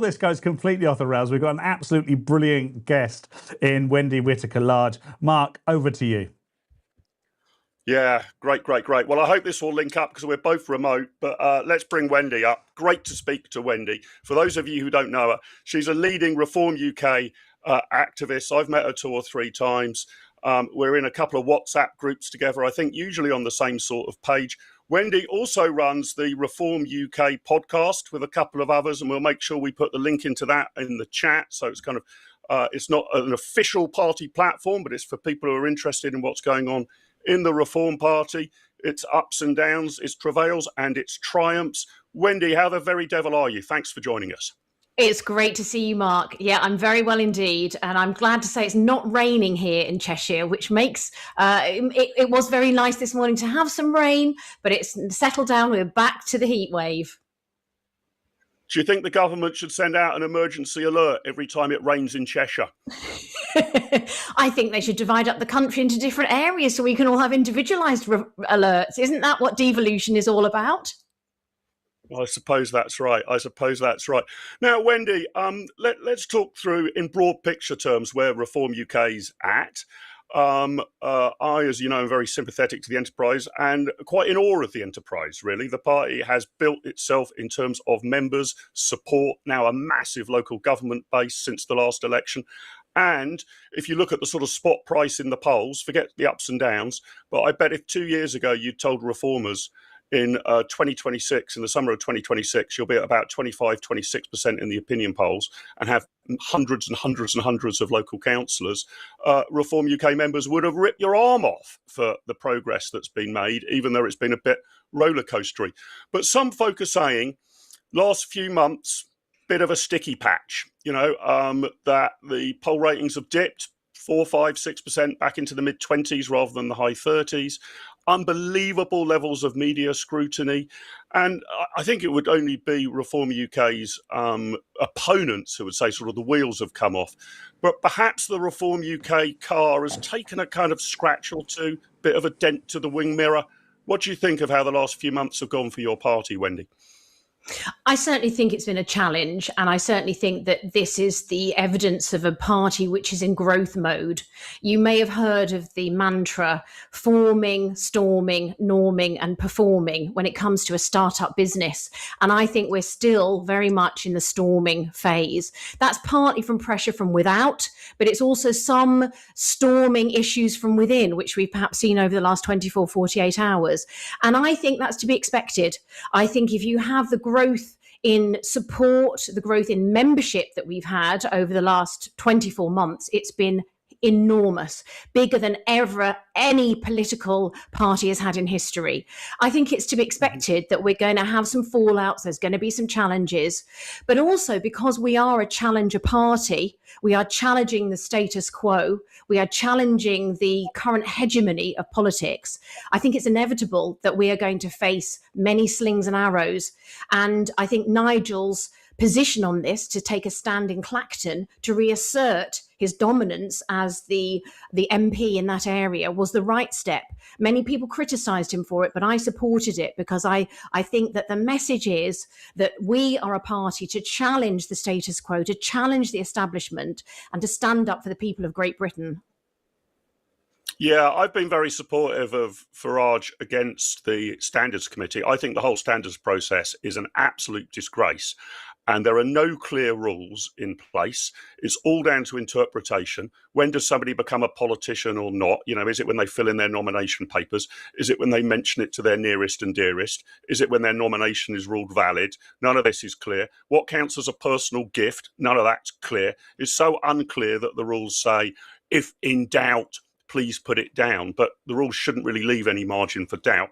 This goes completely off the rails. We've got an absolutely brilliant guest in Wendy Whitaker-Large. Mark, over to you. Yeah, great. Well, I hope this will link up because we're both remote, but let's bring Wendy up. Great to speak to Wendy. For those of you who don't know her, she's a leading Reform UK activist. I've met her 2 or 3 times. We're in a couple of WhatsApp groups together, I think usually on the same sort of page. Wendy also runs the Reform UK podcast with a couple of others, and we'll make sure we put the link into that in the chat. So it's kind of, it's not an official party platform, but it's for people who are interested in what's going on in the Reform Party, its ups and downs, its travails and its triumphs. Wendy, how the very devil are you? Thanks for joining us. It's great to see you, Mark. Yeah, I'm very well indeed. And I'm glad to say it's not raining here in Cheshire, which makes it was very nice this morning to have some rain, but it's settled down. We're back to the heat wave. Do you think the government should send out an emergency alert every time it rains in Cheshire? I think they should divide up the country into different areas so we can all have individualised alerts. Isn't that what devolution is all about? I suppose that's right. Now, Wendy, let's talk through in broad picture terms where Reform UK's at. I, as you know, am very sympathetic to the enterprise and quite in awe of the enterprise, really. The party has built itself in terms of members, support, now a massive local government base since the last election. And if you look at the sort of spot price in the polls, forget the ups and downs, but I bet if 2 years ago you'd told reformers in 2026, in the summer of 2026, you'll be at about 25-26% in the opinion polls and have hundreds and hundreds and hundreds of local councillors, Reform UK members would have ripped your arm off for the progress that's been made, even though it's been a bit rollercoastery. But some folk are saying last few months, bit of a sticky patch, that the poll ratings have dipped 4, 5, 6% back into the mid-20s rather than the high 30s. Unbelievable levels of media scrutiny. And I think it would only be Reform UK's opponents who would say sort of the wheels have come off. But perhaps the Reform UK car has taken a kind of scratch or two, bit of a dent to the wing mirror. What do you think of how the last few months have gone for your party, Wendy? I certainly think it's been a challenge, and I certainly think that this is the evidence of a party which is in growth mode. You may have heard of the mantra forming, storming, norming and performing when it comes to a startup business. And I think we're still very much in the storming phase. That's partly from pressure from without, but it's also some storming issues from within, which we've perhaps seen over the last 24, 48 hours. And I think that's to be expected. I think if you have the growth in support, the growth in membership that we've had over the last 24 months, it's been enormous, bigger than ever any political party has had in history. I think it's to be expected that we're going to have some fallouts, there's going to be some challenges, but also because we are a challenger party, we are challenging the status quo, we are challenging the current hegemony of politics. I think it's inevitable that we are going to face many slings and arrows. And I think Nigel's position on this, to take a stand in Clacton to reassert his dominance as the MP in that area, was the right step. Many people criticised him for it, but I supported it because I think that the message is that we are a party to challenge the status quo, to challenge the establishment and to stand up for the people of Great Britain. Yeah, I've been very supportive of Farage against the Standards Committee. I think the whole standards process is an absolute disgrace. And there are no clear rules in place. It's all down to interpretation. When does somebody become a politician or not? Is it when they fill in their nomination papers? Is it when they mention it to their nearest and dearest? Is it when their nomination is ruled valid? None of this is clear. What counts as a personal gift? None of that's clear. It's so unclear that the rules say, if in doubt, please put it down. But the rules shouldn't really leave any margin for doubt.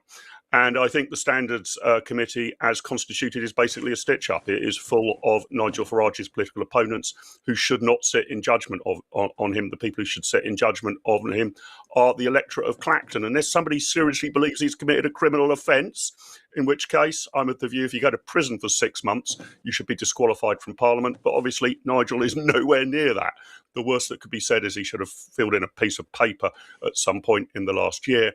And I think the Standards Committee, as constituted, is basically a stitch-up. It is full of Nigel Farage's political opponents who should not sit in judgment on him. The people who should sit in judgment of him are the electorate of Clacton. Unless somebody seriously believes he's committed a criminal offence, in which case I'm of the view if you go to prison for 6 months, you should be disqualified from Parliament. But obviously Nigel is nowhere near that. The worst that could be said is he should have filled in a piece of paper at some point in the last year.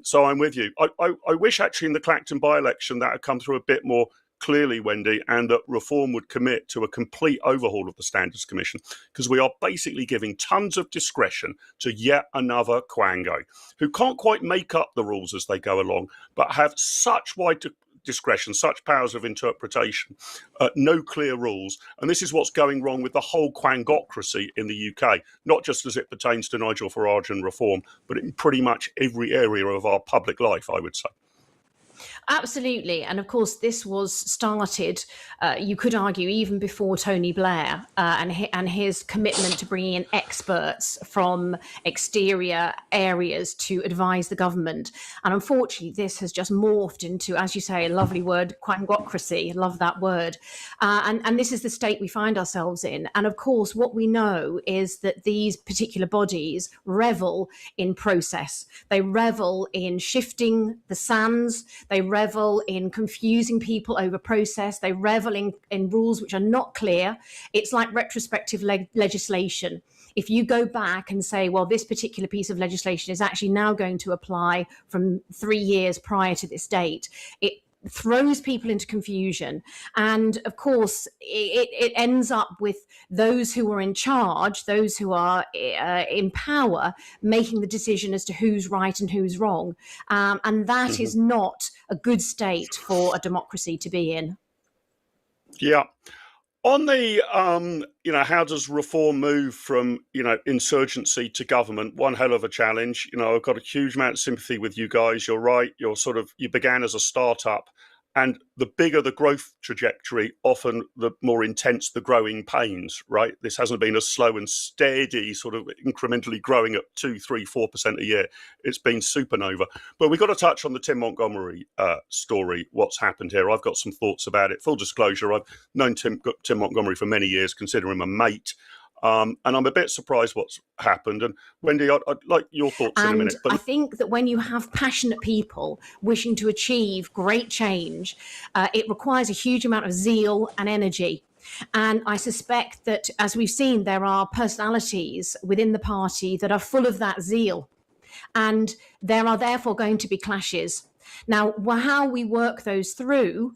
So I'm with you. I wish actually in the Clacton by-election that had come through a bit more clearly, Wendy, and that reform would commit to a complete overhaul of the Standards Commission, because we are basically giving tons of discretion to yet another quango who can't quite make up the rules as they go along, but have such wide discretion, such powers of interpretation, no clear rules. And this is what's going wrong with the whole quangocracy in the UK, not just as it pertains to Nigel Farage and reform, but in pretty much every area of our public life, I would say. Absolutely. And of course, this was started, you could argue, even before Tony Blair and his commitment to bringing in experts from exterior areas to advise the government. And unfortunately, this has just morphed into, as you say, a lovely word, quangocracy. I love that word. And this is the state we find ourselves in. And of course, what we know is that these particular bodies revel in process. They revel in shifting the sands. They revel in confusing people over process. They revel in rules which are not clear. It's like retrospective legislation. If you go back and say, well, this particular piece of legislation is actually now going to apply from 3 years prior to this date, it throws people into confusion. And of course, it ends up with those who are in charge, those who are in power, making the decision as to who's right and who's wrong. And that is not a good state for a democracy to be in. Yeah. On the, how does reform move from, insurgency to government? One hell of a challenge. I've got a huge amount of sympathy with you guys. You're right. You began as a startup, and the bigger the growth trajectory, often the more intense the growing pains, right? This hasn't been a slow and steady sort of incrementally growing at 2, 3, 4% a year. It's been supernova. But we've got to touch on the Tim Montgomery story, what's happened here. I've got some thoughts about it. Full disclosure, I've known Tim Montgomery for many years, consider him a mate. And I'm a bit surprised what's happened. And Wendy, I'd like your thoughts in a minute. But I think that when you have passionate people wishing to achieve great change, it requires a huge amount of zeal and energy. And I suspect that, as we've seen, there are personalities within the party that are full of that zeal. And there are therefore going to be clashes. Now, how we work those through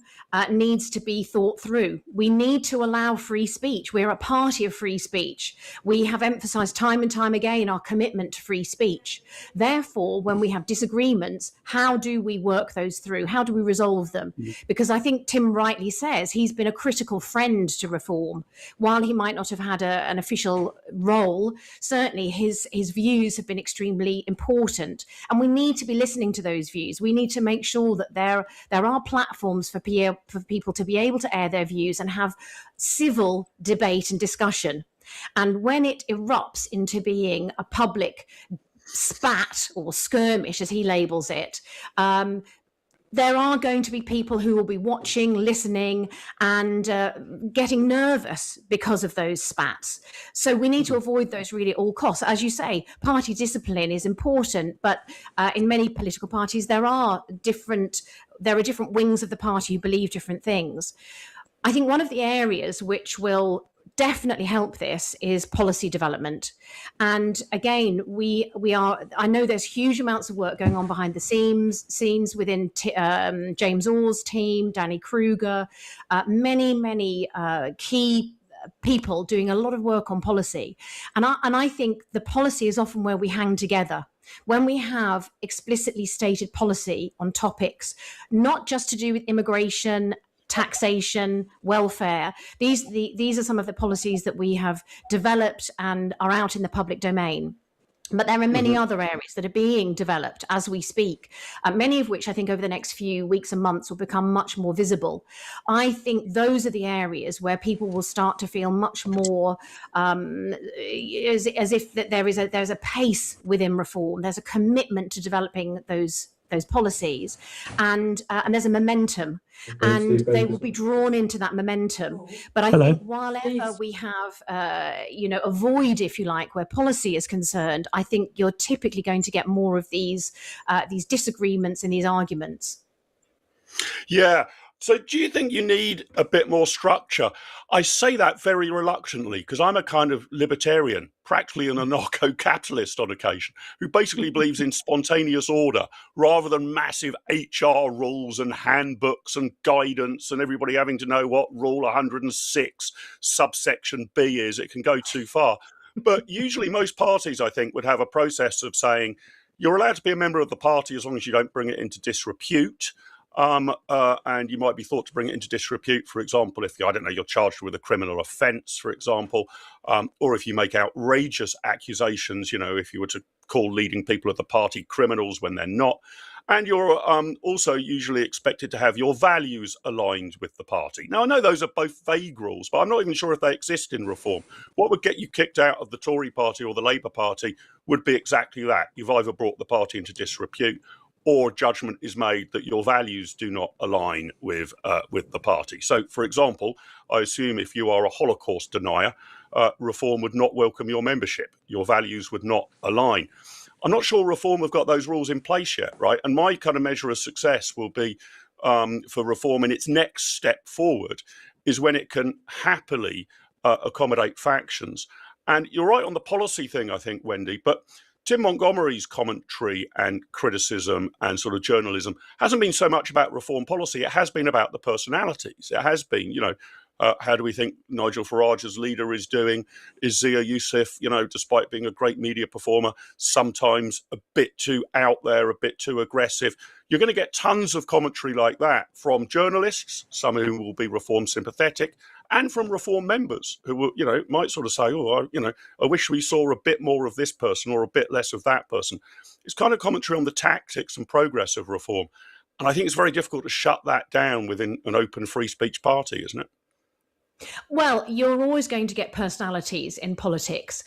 needs to be thought through. We need to allow free speech. We're a party of free speech. We have emphasized time and time again our commitment to free speech. Therefore, when we have disagreements, how do we work those through? How do we resolve them? Because I think Tim rightly says he's been a critical friend to reform. While he might not have had an official role, certainly his views have been extremely important. And we need to be listening to those views. We need to make sure that there are platforms for people to be able to air their views and have civil debate and discussion. And when it erupts into being a public spat or skirmish, as he labels it, there are going to be people who will be watching, listening, and getting nervous because of those spats. So we need to avoid those really at all costs. As you say, party discipline is important, but in many political parties, there are different wings of the party who believe different things. I think one of the areas which will definitely help this is policy development. And again, I know there's huge amounts of work going on behind the scenes within James Orr's team, Danny Kruger, many key people doing a lot of work on policy. And I think the policy is often where we hang together. When we have explicitly stated policy on topics, not just to do with immigration, taxation, welfare. These are some of the policies that we have developed and are out in the public domain. But there are many other areas that are being developed as we speak, many of which I think over the next few weeks and months will become much more visible. I think those are the areas where people will start to feel much more as if that there's a pace within reform. There's a commitment to developing those policies, and there's a momentum, and they will be drawn into that momentum. But I think while ever we have, a void, if you like, where policy is concerned, I think you're typically going to get more of these disagreements and these arguments. Yeah. So, do you think you need a bit more structure? I say that very reluctantly because I'm a kind of libertarian, practically an anarcho-capitalist on occasion, who basically believes in spontaneous order rather than massive HR rules and handbooks and guidance and everybody having to know what Rule 106 subsection B is. It can go too far. But usually most parties, I think, would have a process of saying, you're allowed to be a member of the party as long as you don't bring it into disrepute. And you might be thought to bring it into disrepute, for example, if I don't know, you're charged with a criminal offence, for example, or if you make outrageous accusations, if you were to call leading people of the party criminals when they're not. And you're also usually expected to have your values aligned with the party. Now, I know those are both vague rules, but I'm not even sure if they exist in reform. What would get you kicked out of the Tory party or the Labour party would be exactly that. You've either brought the party into disrepute or judgment is made that your values do not align with the party. So, for example, I assume if you are a Holocaust denier, Reform would not welcome your membership. Your values would not align. I'm not sure Reform have got those rules in place yet, right? And my kind of measure of success will be for Reform in its next step forward is when it can happily accommodate factions. And you're right on the policy thing, I think, Wendy, but Tim Montgomery's commentary and criticism and sort of journalism hasn't been so much about reform policy. It has been about the personalities. It has been, how do we think Nigel Farage as leader is doing? Is Zia Youssef, despite being a great media performer, sometimes a bit too out there, a bit too aggressive? You're going to get tons of commentary like that from journalists, some who will be reform sympathetic, and from reform members who will, might sort of say, I wish we saw a bit more of this person or a bit less of that person. It's kind of commentary on the tactics and progress of reform. And I think it's very difficult to shut that down within an open free speech party, isn't it? Well, you're always going to get personalities in politics.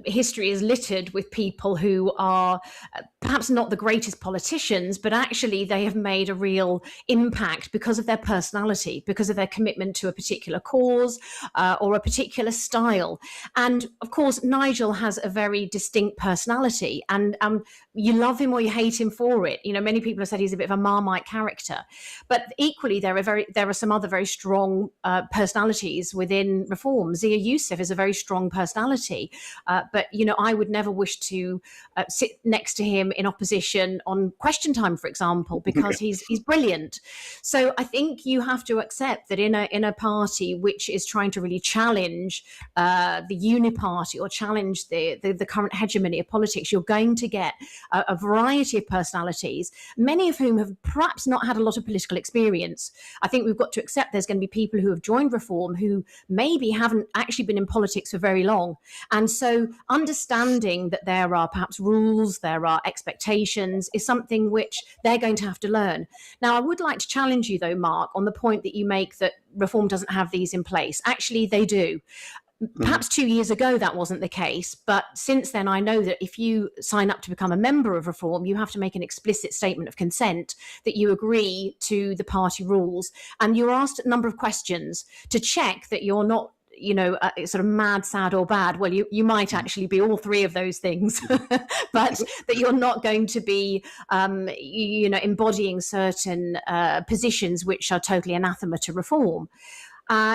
History is littered with people who are perhaps not the greatest politicians, but actually they have made a real impact because of their personality, because of their commitment to a particular cause or a particular style. And of course, Nigel has a very distinct personality, and you love him or you hate him for it. Many people have said he's a bit of a Marmite character, but equally there are some other very strong personalities within Reform. Zia Youssef is a very strong personality, but I would never wish to sit next to him in opposition on Question Time, for example, because he's brilliant. So I think you have to accept that in a party which is trying to really challenge the uniparty or challenge the current hegemony of politics, you're going to get a variety of personalities, many of whom have perhaps not had a lot of political experience. I think we've got to accept there's going to be people who have joined Reform who maybe haven't actually been in politics for very long. And so understanding that there are perhaps rules, there are expectations is something which they're going to have to learn. Now, I would like to challenge you, though, Mark, on the point that you make that Reform doesn't have these in place. Actually, they do. Perhaps 2 years ago that wasn't the case, but since then I know that if you sign up to become a member of Reform, you have to make an explicit statement of consent that you agree to the party rules, and you're asked a number of questions to check that you're not sort of mad, sad or bad. Well, you might actually be all three of those things, but that you're not going to be, embodying certain positions which are totally anathema to Reform.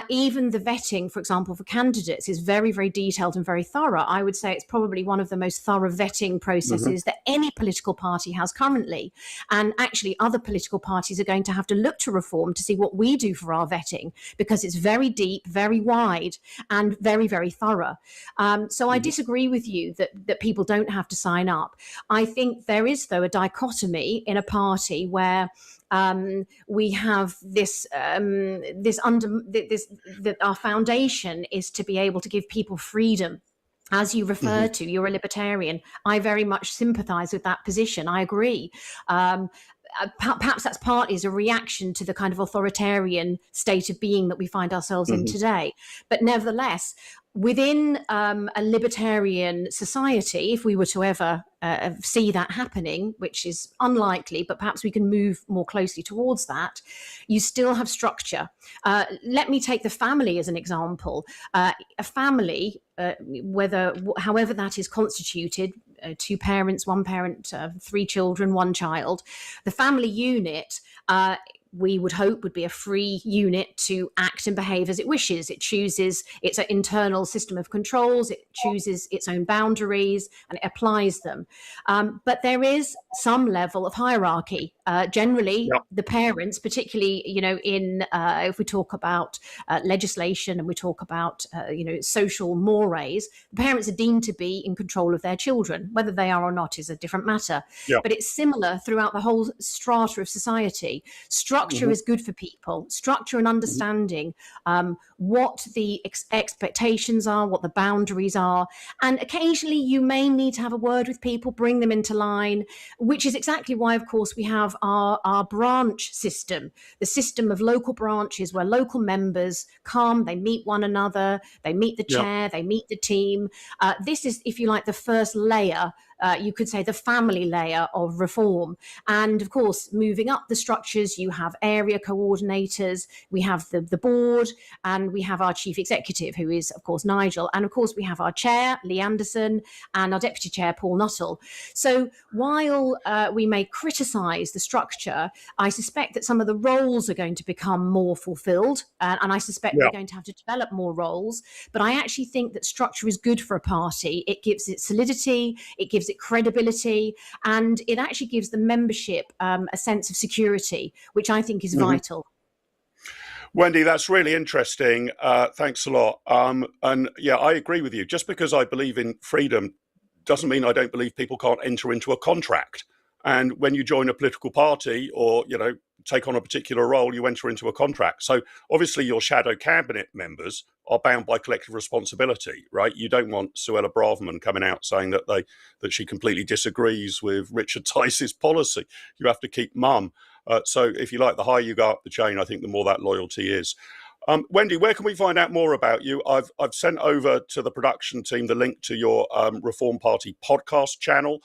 Even the vetting, for example, for candidates is very, very detailed and very thorough. I would say it's probably one of the most thorough vetting processes that any political party has currently. And actually, other political parties are going to have to look to Reform to see what we do for our vetting, because it's very deep, very wide, and very, very thorough. So I disagree with you that people don't have to sign up. I think there is, though, a dichotomy in a party where we have that our foundation is to be able to give people freedom. As you refer to, you're a libertarian. I very much sympathise with that position. I agree. Perhaps that's partly as a reaction to the kind of authoritarian state of being that we find ourselves in today. But nevertheless, within a libertarian society, if we were to ever see that happening, which is unlikely, but perhaps we can move more closely towards that, you still have structure. Let me take the family as an example. A family, however that is constituted, 2 parents, 1 parent, 3 children, 1 child, the family unit we would hope would be a free unit to act and behave as it wishes. It chooses its internal system of controls, it chooses its own boundaries, and it applies them. But there is some level of hierarchy. Generally, the parents, particularly, if we talk about legislation and we talk about, social mores, the parents are deemed to be in control of their children. Whether they are or not is a different matter. But it's similar throughout the whole strata of society. Structure is good for people. Structure and understanding what the expectations are, what the boundaries are. And occasionally you may need to have a word with people, bring them into line, which is exactly why, of course, we have our branch system, the system of local branches where local members come, they meet one another, they meet the chair, they meet the team. This is, if you like, the first layer, you could say the family layer of reform. And of course, moving up the structures, you have area coordinators, we have the board, and we have our chief executive, who is, of course, Nigel. And of course, we have our chair, Lee Anderson, and our deputy chair, Paul Nuttall. So while we may criticise the structure, I suspect that some of the roles are going to become more fulfilled. And I suspect we're going to have to develop more roles. But I actually think that structure is good for a party. It gives it solidity, it gives it credibility, and it actually gives the membership a sense of security, which I think is vital. Wendy, that's really interesting. Thanks a lot. And yeah, I agree with you. Just because I believe in freedom doesn't mean I don't believe people can't enter into a contract. And when you join a political party or, take on a particular role, you enter into a contract. So obviously your shadow cabinet members are bound by collective responsibility, right? You don't want Suella Braverman coming out saying that she completely disagrees with Richard Tice's policy. You have to keep mum. So if you like, the higher you go up the chain, I think the more that loyalty is. Wendy, where can we find out more about you? I've sent over to the production team the link to your Reform Party podcast channel.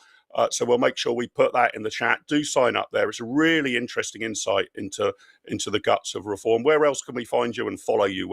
So we'll make sure we put that in the chat. Do sign up there. It's a really interesting insight into the guts of reform. Where else can we find you and follow you?